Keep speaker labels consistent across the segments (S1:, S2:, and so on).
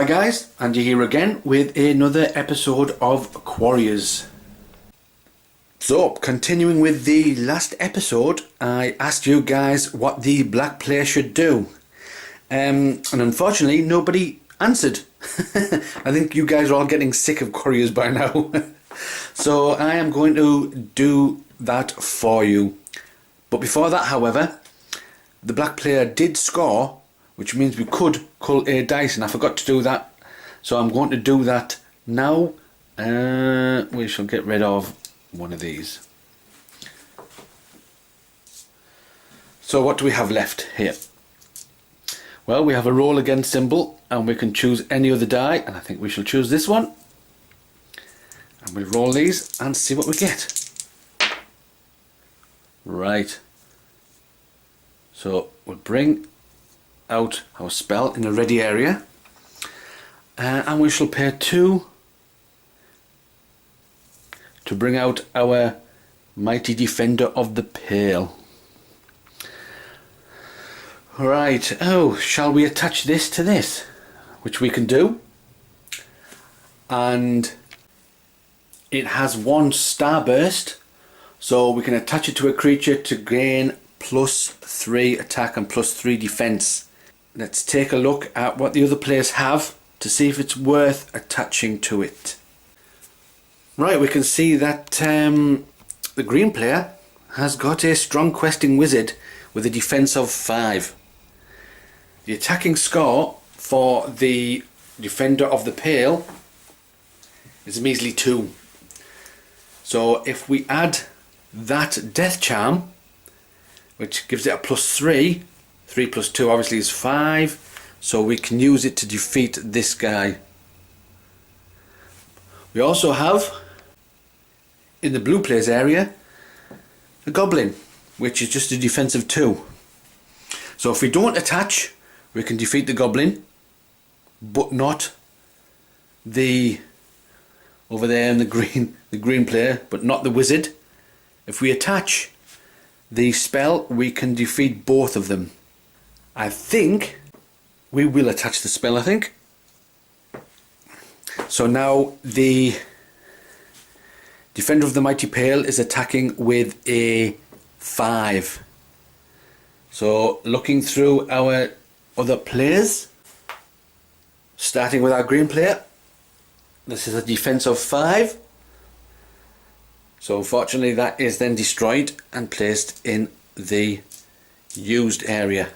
S1: Hi guys, Andy here again with another episode of Quarriors. So, continuing with the last episode, I asked you guys what the black player should do. And unfortunately, nobody answered. I think you guys are all getting sick of Quarriors by now. So I am going to do that for you. But before that, however, the black player did score, which means we could cull a dice, and I forgot to do that. So I'm going to do that now. We shall get rid of one of these. So what do we have left here? Well, we have a roll again symbol, and we can choose any other die, and I think we shall choose this one. And we'll roll these and see what we get. Right. So we'll bring out our spell in the ready area, and we shall pay 2 to bring out our mighty defender of the pale. Right, oh, shall we attach this to this? Which we can do. And it has 1 starburst, so we can attach it to a creature to gain +3 attack and +3 defense. Let's take a look at what the other players have to see if it's worth attaching to it. Right, we can see that the green player has got a strong questing wizard with a defense of 5. The attacking score for the defender of the pale is a measly 2. So if we add that death charm, which gives it a +3, 3 + 2 obviously is 5, so we can use it to defeat this guy. We also have, in the blue player's area, a goblin, which is just a defense of 2. So if we don't attach, we can defeat the goblin, but not the over there in the green player, but not the wizard. If we attach the spell, we can defeat both of them. I think we will attach the spell, I think. So now the defender of the mighty pale is attacking with a 5. So looking through our other players, starting with our green player, this is a defense of 5. So unfortunately that is then destroyed and placed in the used area.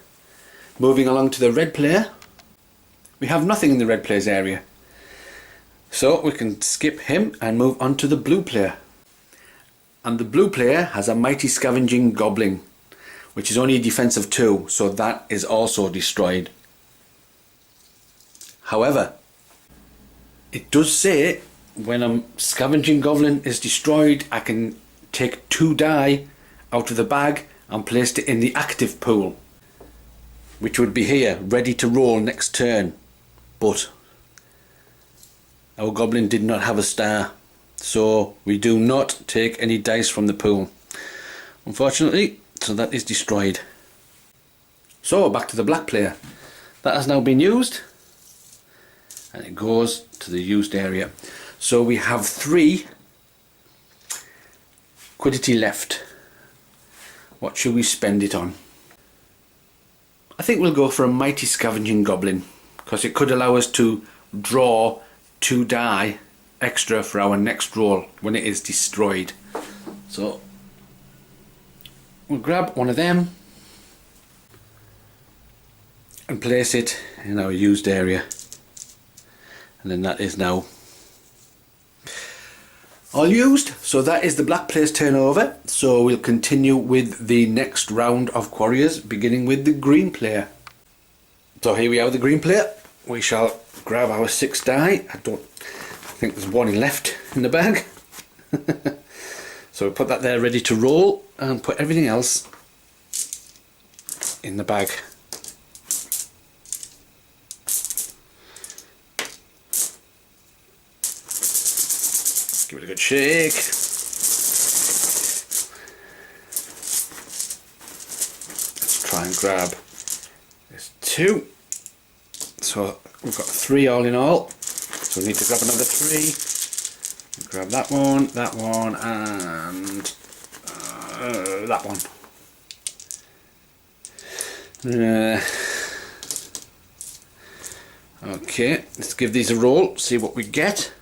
S1: Moving along to the red player, we have nothing in the red player's area. So we can skip him and move on to the blue player. And the blue player has a mighty scavenging goblin, which is only a defense of 2, so that is also destroyed. However, it does say when a scavenging goblin is destroyed, I can take 2 die out of the bag and place it in the active pool, which would be here, ready to roll next turn. But our goblin did not have a star, so we do not take any dice from the pool, unfortunately. So that is destroyed. So back to the black player. That has now been used, and it goes to the used area. So we have 3 quiddity left. What should we spend it on? I think we'll go for a mighty scavenging goblin, because it could allow us to draw 2 die extra for our next roll when it is destroyed. So we'll grab one of them and place it in our used area, and then that is now all used. So that is the black player's turn over. So we'll continue with the next round of Quarriors, beginning with the green player. So here we are with the green player. We shall grab our 6 die. I think there's 1 left in the bag. So we'll put that there ready to roll, and put everything else in the bag. Give it a good shake. Let's try and grab this 2. So So we've got 3 all in all. So we need to grab another 3. Grab that one, and that one. Okay, let's give these a roll, see what we get.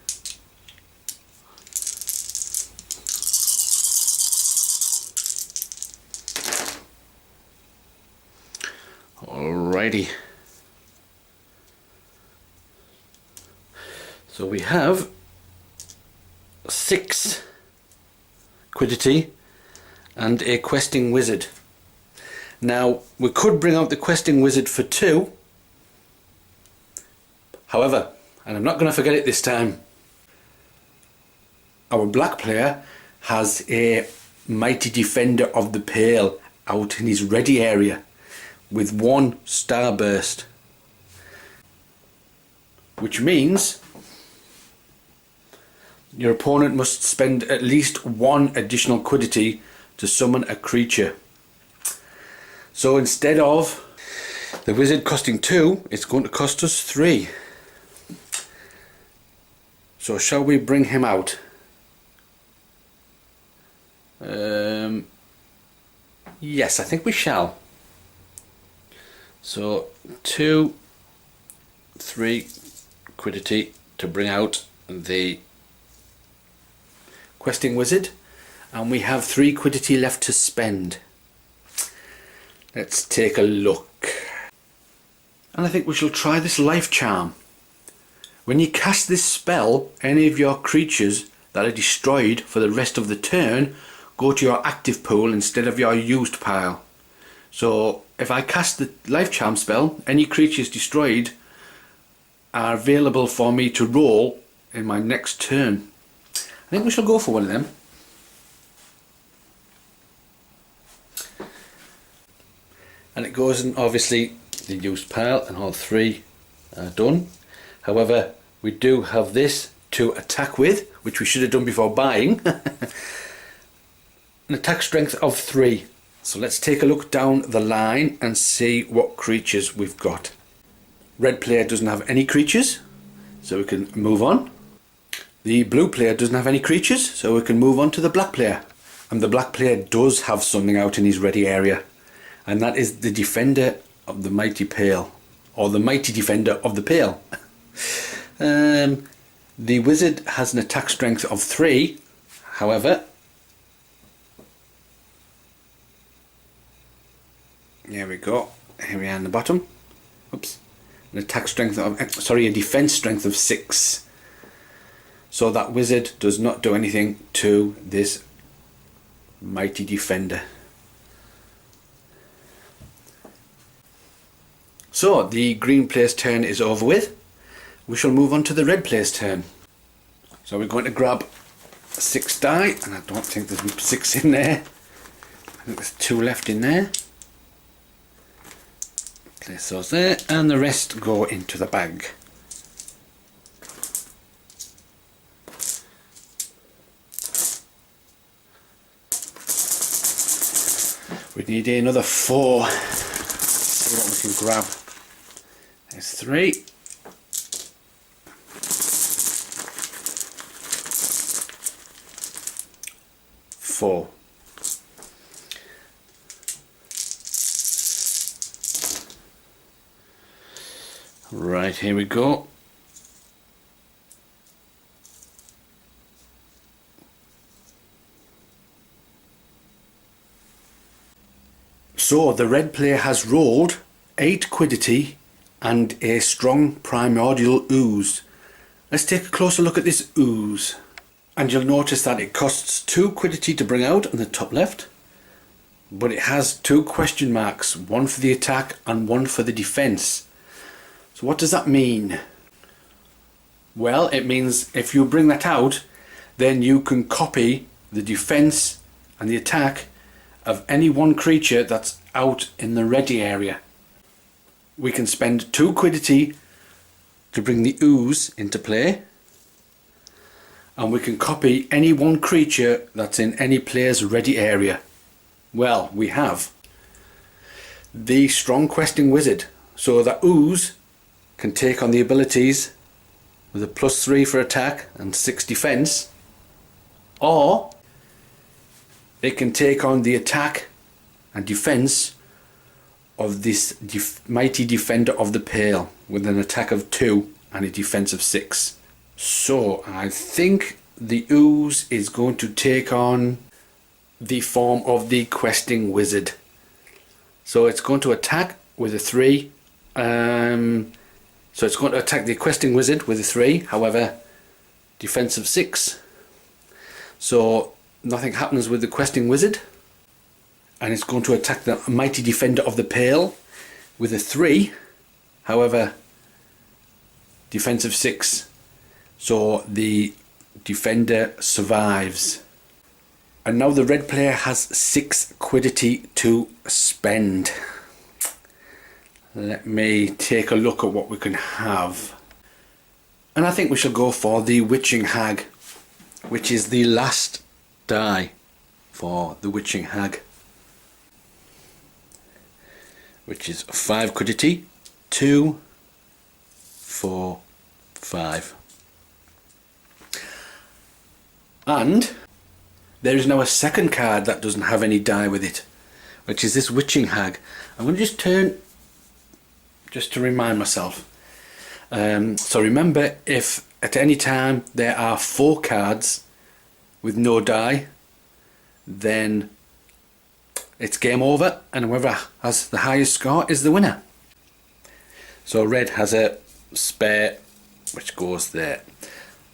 S1: Alrighty. So we have 6 quiddity and a questing wizard. Now we could bring out the questing wizard for 2. However, and I'm not going to forget it this time, our black player has a mighty defender of the pale out in his ready area with 1 starburst, which means your opponent must spend at least 1 additional quiddity to summon a creature. So instead of the wizard costing 2, it's going to cost us 3. So shall we bring him out? Yes, I think we shall. So 2, 3 quiddity to bring out the questing wizard, and we have 3 quiddity left to spend. Let's take a look. And I think we shall try this life charm. When you cast this spell, any of your creatures that are destroyed for the rest of the turn go to your active pool instead of your used pile. So if I cast the life charm spell, any creatures destroyed are available for me to roll in my next turn. I think we shall go for one of them. And it goes in obviously the used pile, and all 3 are done. However, we do have this to attack with, which we should have done before buying. An attack strength of 3. So let's take a look down the line and see what creatures we've got. Red player doesn't have any creatures, so we can move on. The blue player doesn't have any creatures, so we can move on to the black player. And the black player does have something out in his ready area, and that is the defender of the mighty pale, or the mighty defender of the pale. The wizard has an attack strength of 3. However, here we go. Here we are on the bottom. Oops. An attack strength of, sorry, a defense strength of 6. So that wizard does not do anything to this mighty defender. So the green player's turn is over with. We shall move on to the red player's turn. So we're going to grab 6 die, and I don't think there's 6 in there. I think there's 2 left in there. Place those there, and the rest go into the bag. We need another 4. Let's see what we can grab. There's 3. 4. Right, here we go. So the red player has rolled 8 quiddity and a strong primordial ooze. Let's take a closer look at this ooze. And you'll notice that it costs 2 quiddity to bring out on the top left, but it has 2 question marks, 1 for the attack and 1 for the defense. So what does that mean? Well, it means if you bring that out, then you can copy the defense and the attack of any one creature that's out in the ready area. We can spend 2 quiddity to bring the ooze into play, and we can copy any one creature that's in any player's ready area. Well, we have the strong questing wizard. So the ooze can take on the abilities with a +3 for attack and 6 defense, or it can take on the attack and defense of this mighty defender of the pale with an attack of 2 and a defense of 6. So I think the ooze is going to take on the form of the questing wizard. So it's going to attack with a 3. So it's going to attack the questing wizard with a 3, however, defense of 6. So nothing happens with the questing wizard. And it's going to attack the mighty defender of the pale with a 3, however, defense of 6. So the defender survives. And now the red player has 6 quiddity to spend. Let me take a look at what we can have. And I think we shall go for the Witching Hag, which is the last die for the Witching Hag, which is 5 quiddity, 2, 4, 5. And there is now a second card that doesn't have any die with it, which is this Witching Hag. I'm going to just turn, just to remind myself. So remember, if at any time there are 4 cards with no die, then it's game over, and whoever has the highest score is the winner. So red has a spare, which goes there.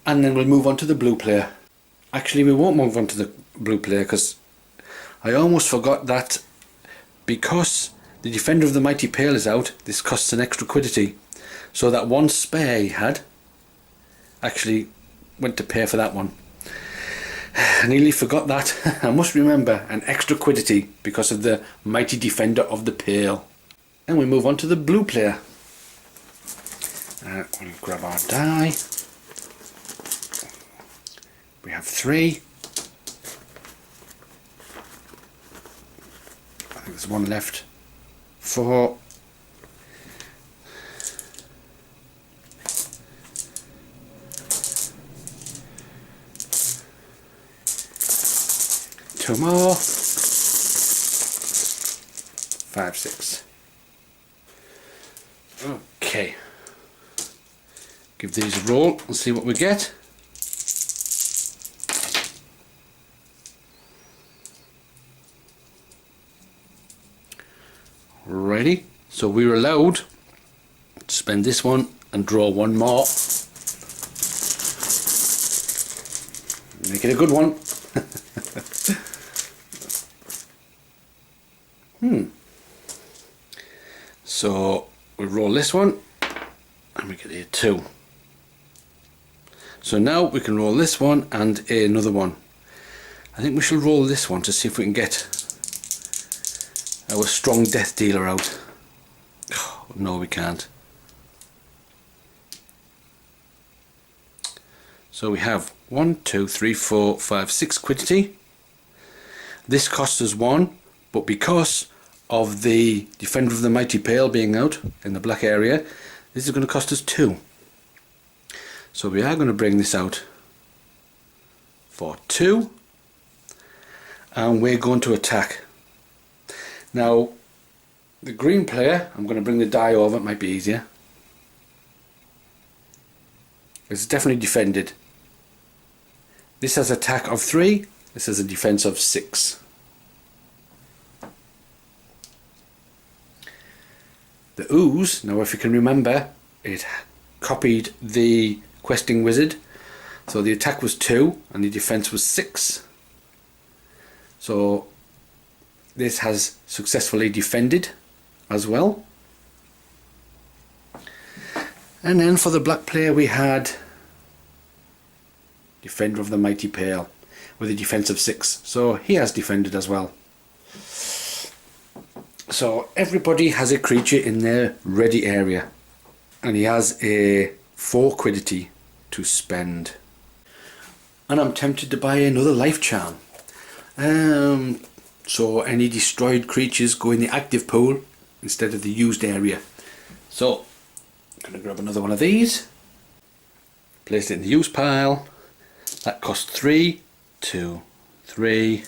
S1: And then we'll move on to the blue player. Actually, we won't move on to the blue player, because I almost forgot that because the Defender of the Mighty Pale is out, this costs an extra quiddity. So that one spare he had actually went to pay for that one. I nearly forgot that. I must remember an extra quiddity because of the Mighty Defender of the Pale. And we move on to the blue player. We'll grab our die. We have 3. I think there's 1 left. 4. 2 more. 5, 6. Okay. Give these a roll and see what we get. Ready? So we were allowed to spend this one and draw 1 more. Make it a good one. So we'll roll this one and we get a 2. So now we can roll this one and another one. I think we shall roll this one to see if we can get our strong death dealer out. Oh, no, we can't. So we have 1, 2, 3, 4, 5, 6 quiddity. This costs us 1, but because of the Defender of the Mighty Pale being out in the black area, this is going to cost us 2. So we are going to bring this out for 2, and we're going to attack. Now the green player, I'm going to bring the die over, it might be easier. It's definitely defended. This has attack of 3, this has a defense of 6. The ooze, now if you can remember, it copied the questing wizard, so the attack was 2 and the defense was 6. So this has successfully defended as well. And then for the black player we had Defender of the Mighty Pale with a defense of 6, so he has defended as well. So everybody has a creature in their ready area, and he has a 4 quiddity to spend. And I'm tempted to buy another life charm. So any destroyed creatures go in the active pool instead of the used area. So I'm going to grab another one of these, place it in the use pile. That cost 3, 2, 3,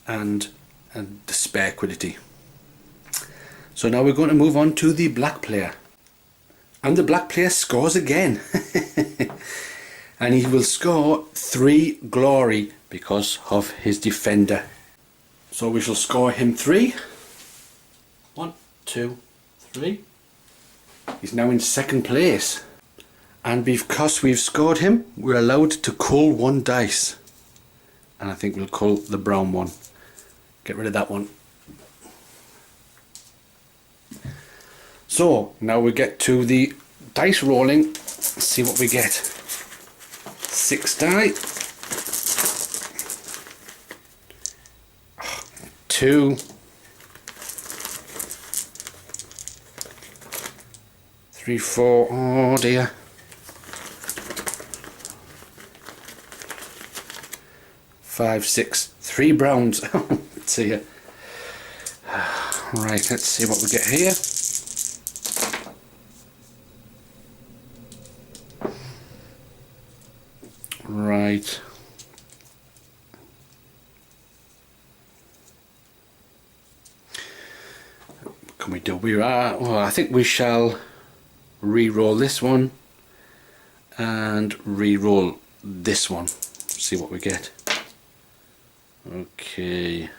S1: and the spare quiddity. So now we're going to move on to the black player. And the black player scores again. And he will score 3 glory because of his defender. So we shall score him 3. 1, 2, 3. He's now in second place. And because we've scored him, we're allowed to cull 1 dice. And I think we'll cull the brown one. Get rid of that one. So now we get to the dice rolling. Let's see what we get. 6 die. 2. 3, 4. Oh dear. 5, 6. 3 browns. Let's see ya. Right, let's see what we get here. Right. What can we do? Well, I think we shall re-roll this one and re-roll this one. See what we get. Okay.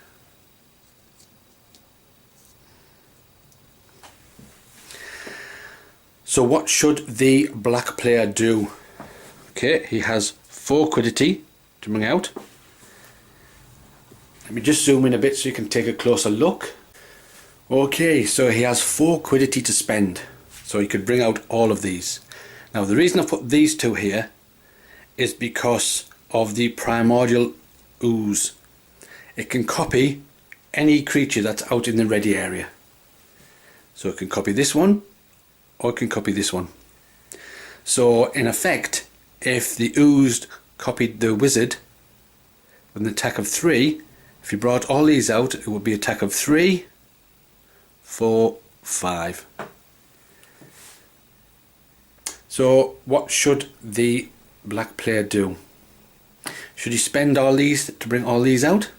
S1: So what should the black player do? Okay, he has 4 quiddity to bring out. Let me just zoom in a bit so you can take a closer look. Okay, so he has 4 quiddity to spend. So he could bring out all of these. Now the reason I put these 2 here is because of the primordial ooze. It can copy any creature that's out in the ready area. So it can copy this one, or it can copy this one. So in effect, if the ooze copied the wizard with an attack of 3, if you brought all these out, it would be attack of 3, 4, 5. So what should the black player do? Should he spend all these to bring all these out?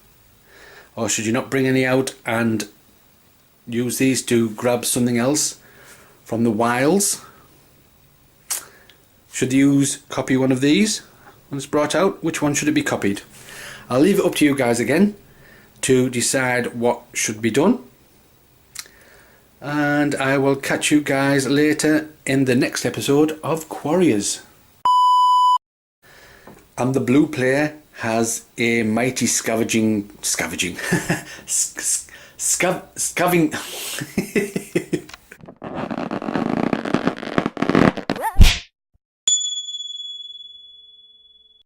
S1: Or should you not bring any out and use these to grab something else from the wilds? Should the ooze copy one of these when it's brought out? Which one should it be copied? I'll leave it up to you guys again to decide what should be done. And I will catch you guys later in the next episode of Quarriors. And the blue player has a mighty scavenging